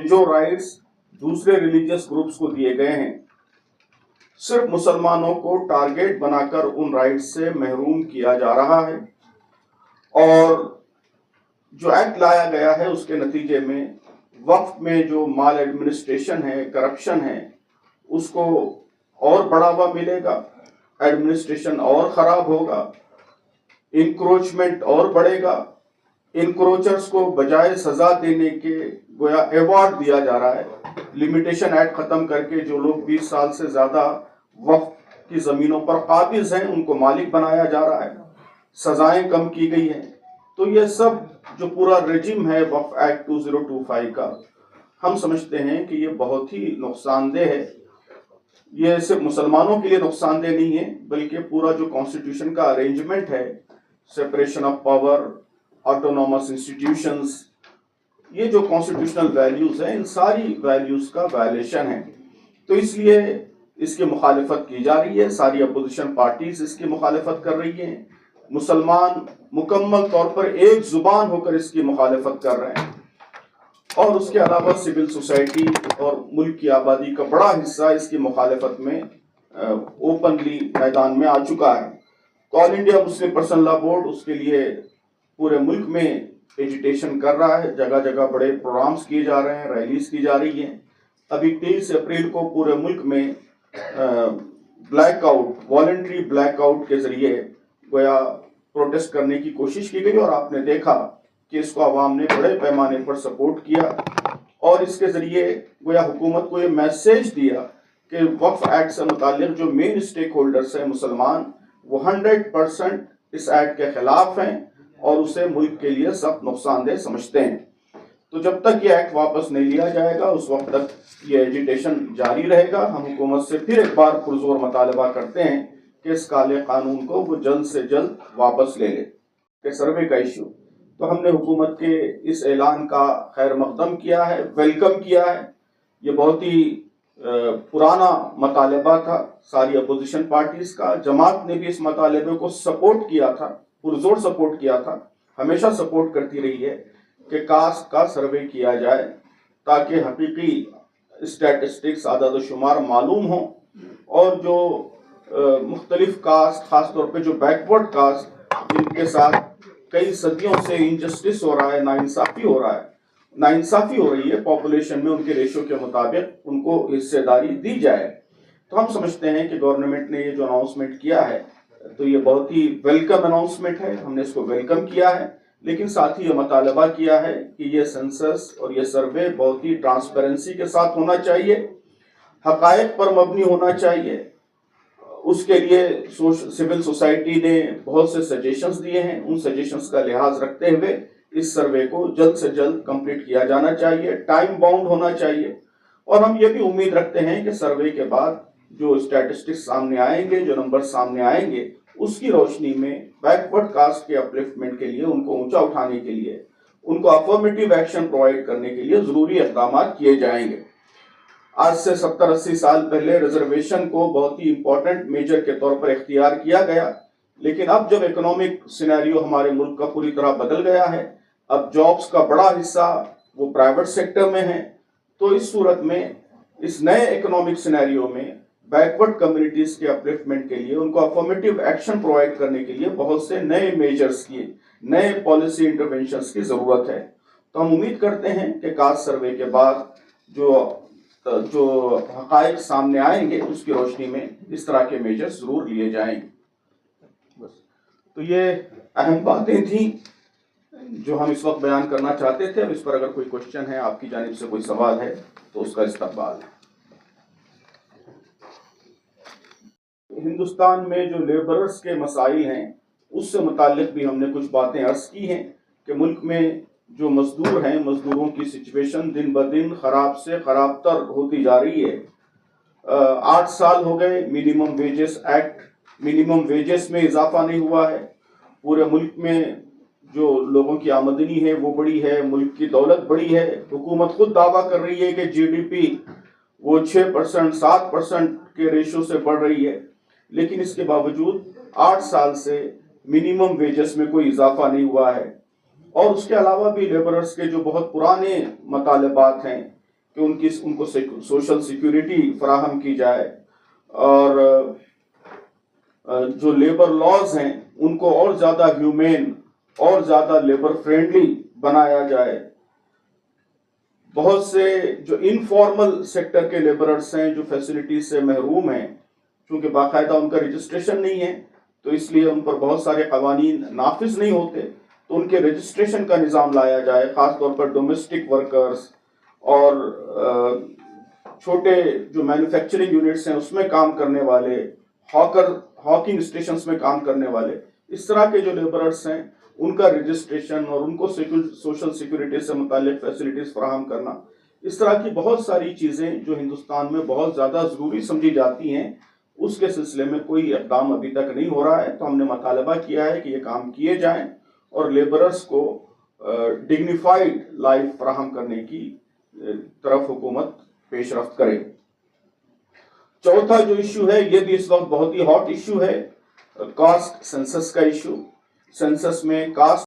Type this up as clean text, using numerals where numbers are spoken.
جو رائٹس دوسرے religious groups کو دیے گئے ہیں صرف مسلمانوں کو ٹارگیٹ بنا کر ان رائٹس سے محروم کیا جا رہا ہے، اور جو ایکٹ لایا گیا ہے اس کے نتیجے میں وقف میں جو مال ایڈمنسٹریشن ہے، کرپشن ہے، اس کو اور بڑھاوا ملے گا، ایڈمنسٹریشن اور خراب ہوگا، انکروچمنٹ اور بڑھے گا۔ انکروچرز کو بجائے سزا دینے کے گویا ایوارڈ دیا جا رہا ہے، لمیٹیشن ایکٹ ختم کر کے جو لوگ 20 سال سے زیادہ وقف کی زمینوں پر قابض ہیں ان کو مالک بنایا جا رہا ہے، سزائیں کم کی گئی ہیں۔ تو یہ سب جو پورا رجم ہے وقف ایکٹ 2025 کا، ہم سمجھتے ہیں کہ یہ بہت ہی نقصان دہ ہے۔ یہ صرف مسلمانوں کے لیے نقصان دہ نہیں ہے بلکہ پورا جو کانسٹیٹیوشن کا ارینجمنٹ ہے، separation of power, autonomous institutions, یہ جو کانسٹیٹیوشنل ویلیوز ہیں ان ساری ویلیوز کا وائلیشن ہے۔ تو اس لیے اس کی مخالفت کی جا رہی ہے، ساری اپوزیشن پارٹیز اس کی مخالفت کر رہی ہیں، مسلمان مکمل طور پر ایک زبان ہو کر اس کی مخالفت کر رہے ہیں، اور اس کے علاوہ سول سوسائٹی اور ملک کی آبادی کا بڑا حصہ اس کی مخالفت میں اوپنلی میدان میں آ چکا ہے۔ تو آل انڈیا مسلم پرسنل لا بورڈ اس کے لیے پورے ملک میں ایجیٹیشن کر رہا ہے، جگہ جگہ بڑے پروگرامز کیے جا رہے ہیں، ریلیز کی جا رہی ہیں۔ ابھی 23 اپریل کو پورے ملک میں black out, voluntary black out کے ذریعے گویا پروٹیسٹ کرنے کی کوشش کی گئی، اور آپ نے دیکھا کہ اس کو عوام نے بڑے پیمانے پر سپورٹ کیا، اور اس کے ذریعے گویا حکومت کو یہ میسیج دیا کہ وقف ایکٹ سے متعلق جو مین اسٹیک ہولڈرز ہیں مسلمان، وہ 100% اس ایکٹ کے خلاف ہیں اور اسے ملک کے لیے سخت نقصان دہ سمجھتے ہیں۔ تو جب تک یہ ایکٹ واپس نہیں لیا جائے گا اس وقت تک یہ ایجیٹیشن جاری رہے گا۔ ہم حکومت سے پھر ایک بار پرزور مطالبہ کرتے ہیں کہ اس کالے قانون کو وہ جلد سے جلد واپس لے لے۔ کہ سروے کا ایشو، تو ہم نے حکومت کے اس اعلان کا خیر مقدم کیا ہے، ویلکم کیا ہے۔ یہ بہت ہی پرانا مطالبہ تھا ساری اپوزیشن پارٹیز کا، جماعت نے بھی اس مطالبے کو سپورٹ کیا تھا، پرزور سپورٹ کیا تھا، ہمیشہ سپورٹ کرتی رہی ہے کہ کاسٹ کا سروے کیا جائے تاکہ حقیقی اسٹیٹسٹکس، اعداد و شمار معلوم ہوں، اور جو مختلف کاسٹ، خاص طور پہ جو بیکورڈ کاسٹ جن کے ساتھ کئی صدیوں سے انجسٹس ہو رہا ہے، ناانصافی ہو رہا ہے، ناانصافی ہو رہی ہے پاپولیشن میں، ان کے ریشو کے مطابق ان کو حصے داری دی جائے۔ تو ہم سمجھتے ہیں کہ گورنمنٹ نے یہ جو اناؤنسمنٹ کیا ہے تو یہ بہت ہی ویلکم اناؤنسمنٹ ہے، ہم نے اس کو ویلکم کیا ہے، لیکن ساتھ ہی یہ مطالبہ کیا ہے کہ یہ سنسس اور یہ سروے بہت ہی ٹرانسپیرنسی کے ساتھ ہونا چاہیے، حقائق پر مبنی ہونا چاہیے۔ اس کے لیے سول سوسائٹی نے بہت سے سجیشنز دیے ہیں، ان سجیشنز کا لحاظ رکھتے ہوئے اس سروے کو جلد سے جلد کمپلیٹ کیا جانا چاہیے، ٹائم باؤنڈ ہونا چاہیے، اور ہم یہ بھی امید رکھتے ہیں کہ سروے کے بعد جو اسٹیٹسٹکس سامنے آئیں گے، جو نمبر سامنے آئیں گے، اس کی روشنی میں بیکورڈ کاسٹ کے اپلفٹمنٹ کے لیے، ان کو اونچا اٹھانے کے لیے، ان کو افرمیٹیو ایکشن پرووائڈ کرنے کے لیے ضروری اقدامات کیے جائیں گے۔ آج سے 70-80 سال پہلے ریزرویشن کو بہت ہی امپورٹنٹ میجر کے طور پر اختیار کیا گیا، لیکن اب جب اکنامک سینیریو ہمارے ملک کا پوری طرح بدل گیا ہے، اب جابز کا بڑا حصہ وہ پرائیویٹ سیکٹر میں ہیں، تو اس صورت میں اس نئے اکنامک سینیریو میں بیکورڈ کمیونٹیز کے اپلفٹمنٹ کے لیے، ان کو افرمیٹیو ایکشن پرووائڈ کرنے کے لیے بہت سے نئے میجرز کی، نئے پالیسی انٹرونشنز کی ضرورت ہے۔ تو ہم امید کرتے ہیں کہ کاسٹ سروے کے بعد جو حقائق سامنے آئیں گے اس کی روشنی میں اس طرح کے میجرز ضرور لیے جائیں گے۔ بس تو یہ اہم باتیں تھیں جو ہم اس وقت بیان کرنا چاہتے تھے۔ اب اس پر اگر کوئی کوشچن ہے، آپ کی جانب سے کوئی سوال ہے تو اس کا استقبال ہے۔ ہندوستان میں جو لیبررز کے مسائل ہیں اس سے متعلق بھی ہم نے کچھ باتیں عرض کی ہیں کہ ملک میں جو مزدور ہیں، مزدوروں کی سچویشن دن بدن خراب سے خراب تر ہوتی جا رہی ہے۔ 8 سال ہو گئے minimum wages act, minimum wages میں اضافہ نہیں ہوا ہے۔ پورے ملک میں جو لوگوں کی آمدنی ہے وہ بڑی ہے، ملک کی دولت بڑی ہے، حکومت خود دعویٰ کر رہی ہے کہ جی ڈی پی وہ 6%، 7% کے ریشو سے بڑھ رہی ہے، لیکن اس کے باوجود 8 سال سے منیمم ویجز میں کوئی اضافہ نہیں ہوا ہے۔ اور اس کے علاوہ بھی لیبررز کے جو بہت پرانے مطالبات ہیں کہ ان کو سوشل سیکیورٹی فراہم کی جائے، اور جو لیبر لاز ہیں ان کو اور زیادہ ہیومین اور زیادہ لیبر فرینڈلی بنایا جائے۔ بہت سے جو انفارمل سیکٹر کے لیبررز ہیں جو فیسلٹیز سے محروم ہیں، چونکہ باقاعدہ ان کا رجسٹریشن نہیں ہے تو اس لیے ان پر بہت سارے قوانین نافذ نہیں ہوتے، تو ان کے رجسٹریشن کا نظام لایا جائے، خاص طور پر ڈومیسٹک ورکرز اور چھوٹے جو مینوفیکچرنگ یونٹس ہیں اس میں کام کرنے والے، ہاکنگ اسٹیشنز میں کام کرنے والے، اس طرح کے جو لیبررز ہیں ان کا رجسٹریشن اور ان کو سوشل سیکورٹی سے متعلق فیسلٹیز فراہم کرنا، اس طرح کی بہت ساری چیزیں جو ہندوستان میں بہت زیادہ ضروری سمجھی جاتی ہیں، اس کے سلسلے میں کوئی اقدام ابھی تک نہیں ہو رہا ہے۔ تو ہم نے مطالبہ کیا ہے کہ یہ کام کیے جائیں اور لیبررز کو ڈگنیفائڈ لائف فراہم کرنے کی طرف حکومت پیش رفت کرے۔ چوتھا جو ایشو ہے یہ بھی اس وقت بہت ہی ہاٹ ایشو ہے، کاسٹ سینسس کا ایشو۔ سینسس میں کاسٹ